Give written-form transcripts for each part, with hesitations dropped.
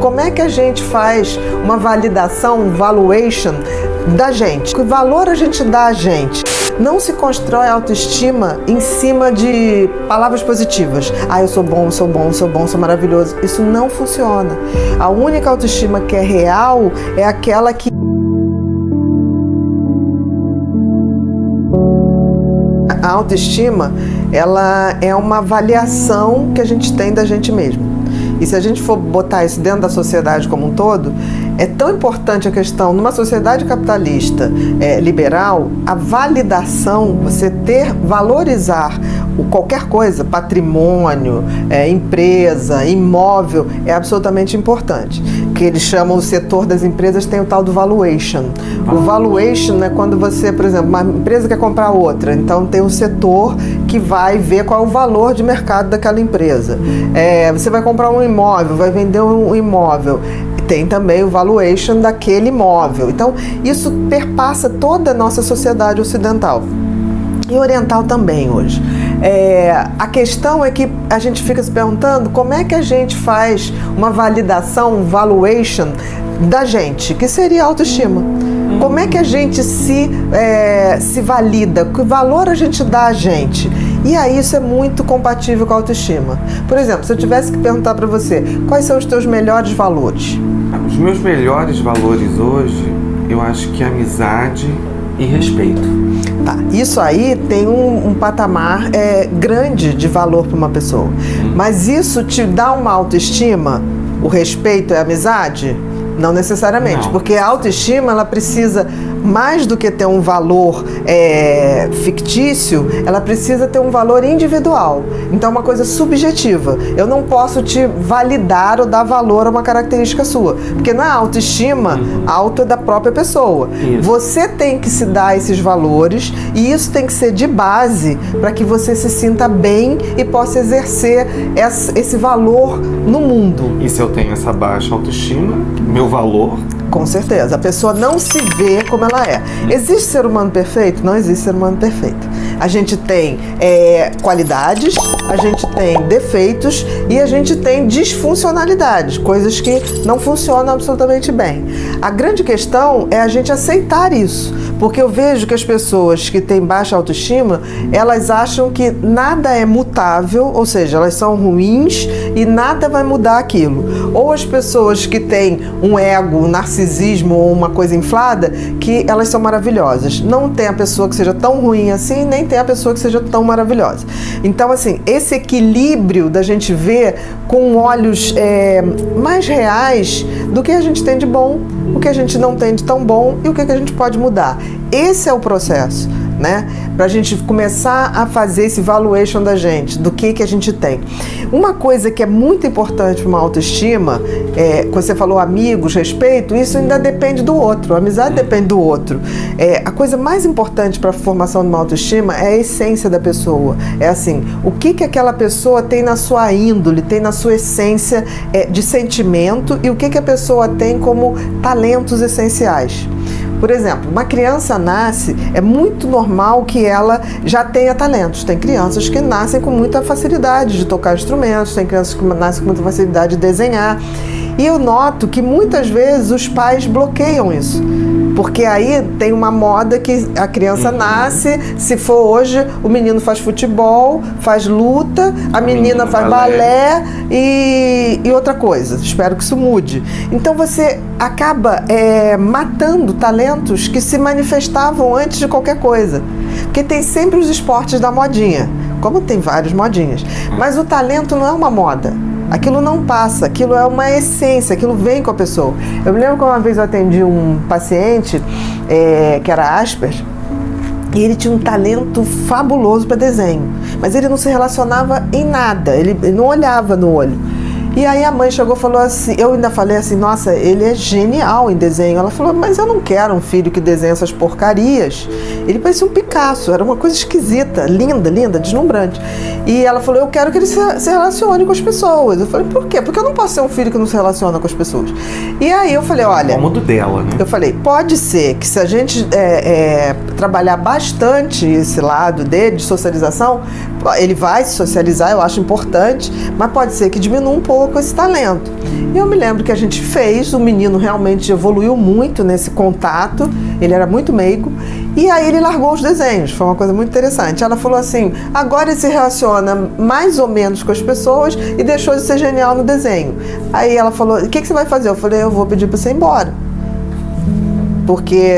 Como é que a gente faz uma validação, um valuation da gente? Que valor a gente dá a gente? Não se constrói autoestima em cima de palavras positivas. Ah, eu sou bom, sou bom, sou bom, sou maravilhoso. Isso não funciona. A única autoestima que é real é aquela que a autoestima, ela é uma avaliação que a gente tem da gente mesmo. E se a gente for botar isso dentro da sociedade como um todo, é tão importante a questão, numa sociedade capitalista liberal, a validação, você valorizar qualquer coisa, patrimônio, empresa, imóvel, é absolutamente importante. Que eles chamam o setor das empresas, tem o tal do valuation. O valuation é quando você, por exemplo, uma empresa quer comprar outra, então tem um setor que vai ver qual é o valor de mercado daquela empresa. Você vai comprar um imóvel, vai vender um imóvel, tem também o valuation daquele imóvel. Então, isso perpassa toda a nossa sociedade ocidental e oriental também hoje. A questão é que a gente fica se perguntando como é que a gente faz uma validação, um valuation da gente, que seria a autoestima. Como é que a gente se valida? Que valor a gente dá a gente? E aí isso é muito compatível com a autoestima. Por exemplo, se eu tivesse que perguntar para você, quais são os teus melhores valores? Os meus melhores valores hoje, eu acho que é amizade e respeito. Tá, isso aí tem um patamar grande de valor para uma pessoa. Mas isso te dá uma autoestima? O respeito é amizade? Não necessariamente, Não. Porque a autoestima, ela precisa, mais do que ter um valor fictício, ela precisa ter um valor individual. Então é uma coisa subjetiva. Eu não posso te validar ou dar valor a uma característica sua, porque não é autoestima, auto é da própria pessoa. Isso. Você tem que se dar esses valores e isso tem que ser de base para que você se sinta bem e possa exercer esse valor no mundo. E se eu tenho essa baixa autoestima, meu valor... Com certeza, a pessoa não se vê como ela é. Existe ser humano perfeito? Não existe ser humano perfeito. A gente tem qualidades, a gente tem defeitos e a gente tem disfuncionalidades, coisas que não funcionam absolutamente bem. A grande questão é a gente aceitar isso, porque eu vejo que as pessoas que têm baixa autoestima, elas acham que nada é mutável, ou seja, elas são ruins e nada vai mudar aquilo. Ou as pessoas que têm um ego, um narcisismo ou uma coisa inflada, que elas são maravilhosas. Não tem a pessoa que seja tão ruim assim, nem tem a pessoa que seja tão maravilhosa. Então, assim, esse equilíbrio da gente ver com olhos mais reais do que a gente tem de bom, o que a gente não tem de tão bom e o que a gente pode mudar. Esse é o processo, né? Pra gente começar a fazer esse valuation da gente, do que a gente tem. Uma coisa que é muito importante para uma autoestima, quando você falou amigos, respeito, isso ainda depende do outro, a amizade depende do outro. A coisa mais importante para a formação de uma autoestima é a essência da pessoa. É assim, o que aquela pessoa tem na sua índole, tem na sua essência de sentimento e o que a pessoa tem como talentos essenciais. Por exemplo, uma criança nasce, é muito normal que ela já tenha talentos. Tem crianças que nascem com muita facilidade de tocar instrumentos, tem crianças que nascem com muita facilidade de desenhar. E eu noto que muitas vezes os pais bloqueiam isso. Porque aí tem uma moda que a criança nasce, se for hoje, o menino faz futebol, faz luta, a menina faz balé e outra coisa. Espero que isso mude. Então você acaba matando talentos que se manifestavam antes de qualquer coisa. Porque tem sempre os esportes da modinha, como tem várias modinhas. Mas o talento não é uma moda. Aquilo não passa, aquilo é uma essência, aquilo vem com a pessoa. Eu me lembro que uma vez eu atendi um paciente que era Asperger e ele tinha um talento fabuloso para desenho, mas ele não se relacionava em nada, ele não olhava no olho. E aí a mãe chegou e falou assim, eu ainda falei assim, nossa, ele é genial em desenho. Ela falou, mas eu não quero um filho que desenha essas porcarias. Ele parecia um Picasso, era uma coisa esquisita, linda, linda, deslumbrante. E ela falou, eu quero que ele se relacione com as pessoas. Eu falei, por quê? Porque eu não posso ser um filho que não se relaciona com as pessoas. E aí eu falei, olha... O modo dela, né? Eu falei, pode ser que se a gente trabalhar bastante esse lado dele, de socialização, ele vai se socializar, eu acho importante, mas pode ser que diminua um pouco boa com esse talento. E eu me lembro que a gente fez, o menino realmente evoluiu muito nesse contato, ele era muito meigo, e aí ele largou os desenhos, foi uma coisa muito interessante. Ela falou assim, agora ele se relaciona mais ou menos com as pessoas e deixou de ser genial no desenho. Aí ela falou, o que você vai fazer? Eu falei, eu vou pedir para você ir embora. Porque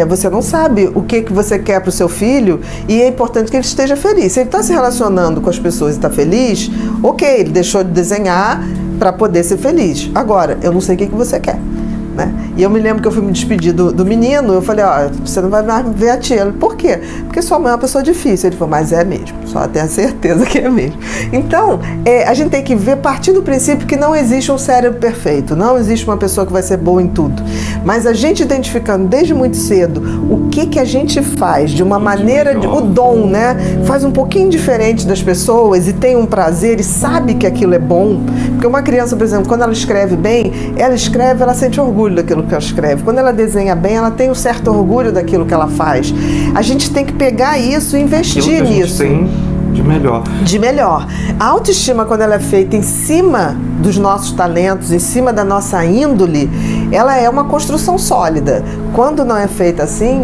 você não sabe o que você quer para o seu filho e é importante que ele esteja feliz. Se ele está se relacionando com as pessoas e está feliz, ok, ele deixou de desenhar para poder ser feliz. Agora, eu não sei o que você quer. Né? E eu me lembro que eu fui me despedir do menino, eu falei, ó, você não vai mais ver a tia. Ele, por quê? Porque sua mãe é uma pessoa difícil. Ele falou, mas é mesmo, só tenho a certeza que é mesmo. Então, a gente tem que ver, partir do princípio que não existe um cérebro perfeito, não existe uma pessoa que vai ser boa em tudo. Mas a gente identificando desde muito cedo o que a gente faz de uma maneira, o dom, né? Faz um pouquinho diferente das pessoas e tem um prazer e sabe que aquilo é bom. Porque uma criança, por exemplo, quando ela escreve bem, ela sente orgulho daquilo que ela escreve. Quando ela desenha bem, ela tem um certo orgulho daquilo que ela faz. A gente tem que pegar isso e investir nisso. Tem de melhor. De melhor. A autoestima, quando ela é feita em cima dos nossos talentos, em cima da nossa índole, ela é uma construção sólida. Quando não é feita assim,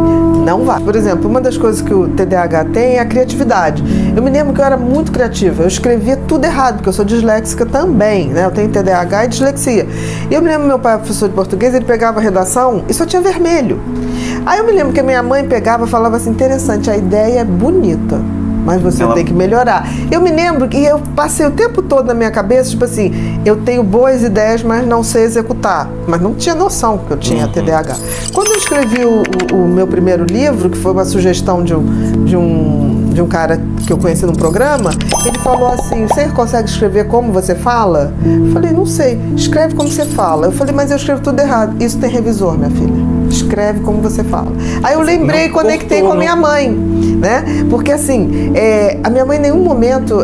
não vai. Por exemplo, uma das coisas que o TDAH tem é a criatividade. Eu me lembro que eu era muito criativa. Eu escrevia tudo errado, porque eu sou disléxica também, né? Eu tenho TDAH e dislexia. E eu me lembro que meu pai, professor de português, ele pegava a redação e só tinha vermelho. Aí eu me lembro que a minha mãe pegava e falava assim, interessante, a ideia é bonita, mas você tem que melhorar. Eu me lembro que eu passei o tempo todo na minha cabeça, tipo assim, eu tenho boas ideias, mas não sei executar. Mas não tinha noção que eu tinha TDAH. Quando eu escrevi o meu primeiro livro, que foi uma sugestão de um cara que eu conheci num programa, ele falou assim, você consegue escrever como você fala? Eu falei, não sei, escreve como você fala. Eu falei, mas eu escrevo tudo errado. Isso tem revisor, minha filha. Escreve como você fala. Aí eu lembrei e conectei com a minha mãe, né? Porque assim, a minha mãe em nenhum momento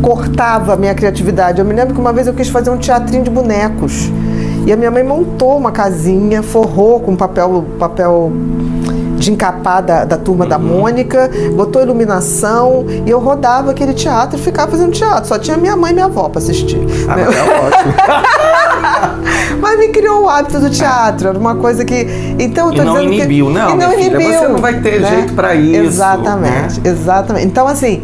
cortava a minha criatividade. Eu me lembro que uma vez eu quis fazer um teatrinho de bonecos. E a minha mãe montou uma casinha, forrou com papel de encapar da turma da Mônica, botou iluminação e eu rodava aquele teatro e ficava fazendo teatro. Só tinha minha mãe e minha avó para assistir. Ah, né? É ótimo. Mas me criou o hábito do teatro, era uma coisa que... Então, eu tô e não inibiu, não, e não inibiu, filha, você não vai ter jeito para isso. Exatamente, né? Exatamente. Então, assim,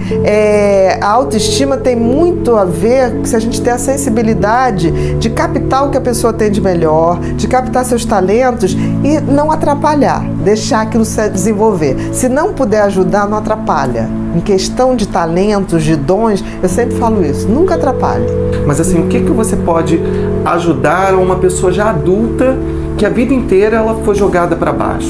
a autoestima tem muito a ver se a gente tem a sensibilidade de captar o que a pessoa tem de melhor, de captar seus talentos e não atrapalhar, deixar aquilo se desenvolver. Se não puder ajudar, não atrapalha. Em questão de talentos, de dons, eu sempre falo isso, nunca atrapalhe. Mas assim, o que você pode ajudar uma pessoa já adulta que a vida inteira ela foi jogada para baixo?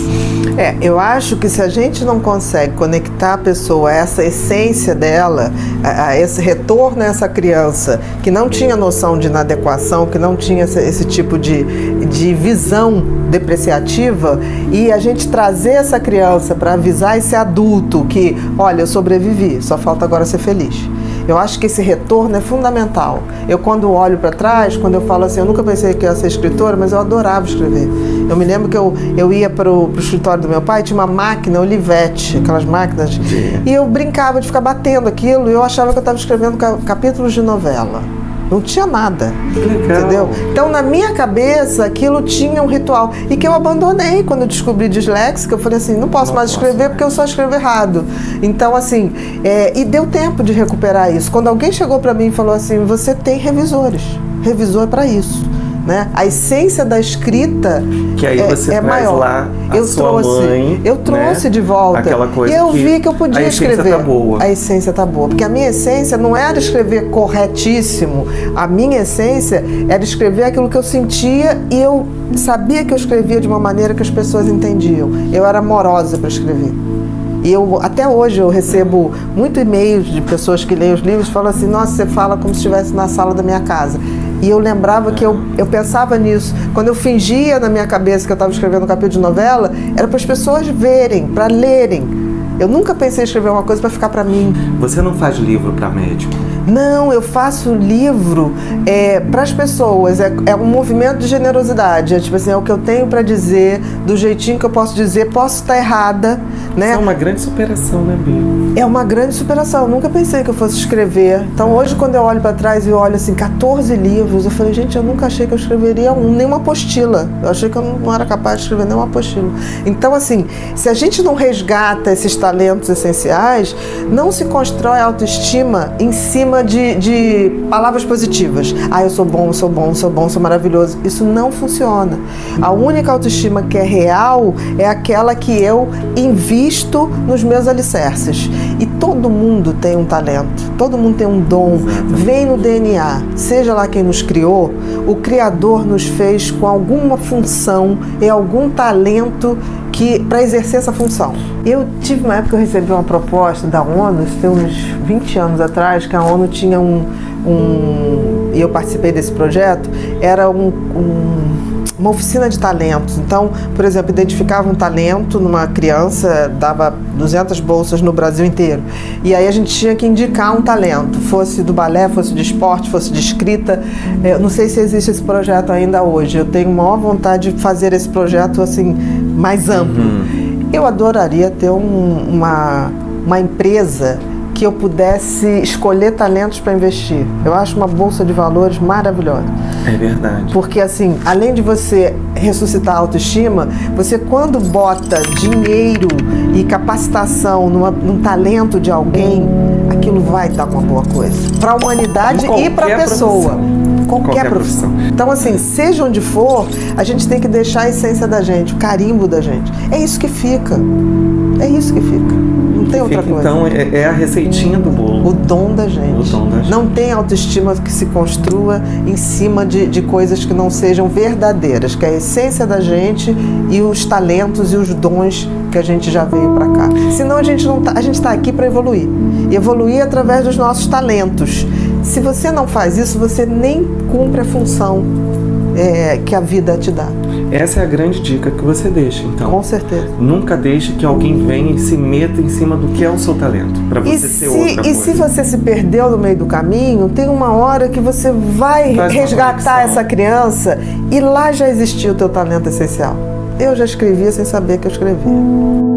Eu acho que se a gente não consegue conectar a pessoa a essa essência dela, a esse retorno a essa criança que não tinha noção de inadequação, que não tinha esse tipo de visão depreciativa, e a gente trazer essa criança para avisar esse adulto que, olha, eu sobrevivi, só falta agora ser feliz. Eu acho que esse retorno é fundamental. Eu, quando olho para trás, quando eu falo assim, eu nunca pensei que eu ia ser escritora, mas eu adorava escrever. Eu me lembro que eu ia para o escritório do meu pai, tinha uma máquina, Olivetti, aquelas máquinas, e eu brincava de ficar batendo aquilo, e eu achava que eu estava escrevendo capítulos de novela. Não tinha nada, entendeu? Então, na minha cabeça, aquilo tinha um ritual. E que eu abandonei quando eu descobri disléxica. Eu falei assim, não posso mais escrever porque eu só escrevo errado. Então, assim, e deu tempo de recuperar isso. Quando alguém chegou para mim e falou assim, você tem revisores. Revisor é para isso. Né? A essência da escrita que aí você traz maior. Lá a sua mãe, eu trouxe, né? De volta. Aquela coisa e eu vi que eu podia escrever. A essência tá boa. A essência tá boa. Porque a minha essência não era escrever corretíssimo. A minha essência era escrever aquilo que eu sentia e eu sabia que eu escrevia de uma maneira que as pessoas entendiam. Eu era amorosa para escrever. E até hoje eu recebo muito e-mails de pessoas que leem os livros e falam assim, nossa, você fala como se estivesse na sala da minha casa. E eu lembrava que eu pensava nisso. Quando eu fingia na minha cabeça que eu estava escrevendo um capítulo de novela, era para as pessoas verem, para lerem. Eu nunca pensei em escrever uma coisa para ficar para mim. Você não faz livro para médico? Não, eu faço livro para as pessoas, é um movimento de generosidade, é tipo assim, é o que eu tenho para dizer, do jeitinho que eu posso dizer, posso estar errada, né? Isso é uma grande superação, né, Bia? É uma grande superação, eu nunca pensei que eu fosse escrever. Então hoje, quando eu olho para trás e eu olho assim, 14 livros, eu falei, gente, eu nunca achei que eu escreveria nenhuma apostila. Eu achei que eu não era capaz de escrever nenhuma apostila. Então, assim, se a gente não resgata esses talentos essenciais, não se constrói autoestima em cima de palavras positivas. Ah, eu sou bom, sou bom, sou bom, sou maravilhoso. Isso não funciona. A única autoestima que é real é aquela que eu invisto nos meus alicerces. E todo mundo tem um talento, todo mundo tem um dom, vem no DNA. Seja lá quem nos criou, o Criador nos fez com alguma função e algum talento para exercer essa função. Eu tive uma época que eu recebi uma proposta da ONU, isso tem uns 20 anos atrás, que a ONU tinha e eu participei desse projeto, era uma oficina de talentos. Então, por exemplo, identificava um talento numa criança, dava 200 bolsas no Brasil inteiro. E aí a gente tinha que indicar um talento, fosse do balé, fosse de esporte, fosse de escrita. Eu não sei se existe esse projeto ainda hoje. Eu tenho maior vontade de fazer esse projeto assim, mais amplo. Eu adoraria ter uma empresa que eu pudesse escolher talentos para investir. Eu acho uma bolsa de valores maravilhosa. É verdade. Porque, assim, além de você ressuscitar a autoestima, você, quando bota dinheiro e capacitação num talento de alguém, aquilo vai dar uma boa coisa. Para a humanidade e para a pessoa. Qualquer profissão. Então, assim, seja onde for, a gente tem que deixar a essência da gente, o carimbo da gente. É isso que fica. É isso que fica. Não tem outra coisa. Então, é a receitinha do bolo. O dom da gente. O dom da gente. Não tem autoestima que se construa em cima de coisas que não sejam verdadeiras, que é a essência da gente e os talentos e os dons que a gente já veio para cá. Senão a gente está aqui para evoluir. E evoluir através dos nossos talentos. Se você não faz isso, você nem cumpre a função que a vida te dá. Essa é a grande dica que você deixa, então. Com certeza. Nunca deixe que alguém venha e se meta em cima do que é o seu talento, para você ser outra coisa. E se você se perdeu no meio do caminho, tem uma hora que você vai resgatar essa criança e lá já existiu o teu talento essencial. Eu já escrevia sem saber que eu escrevia.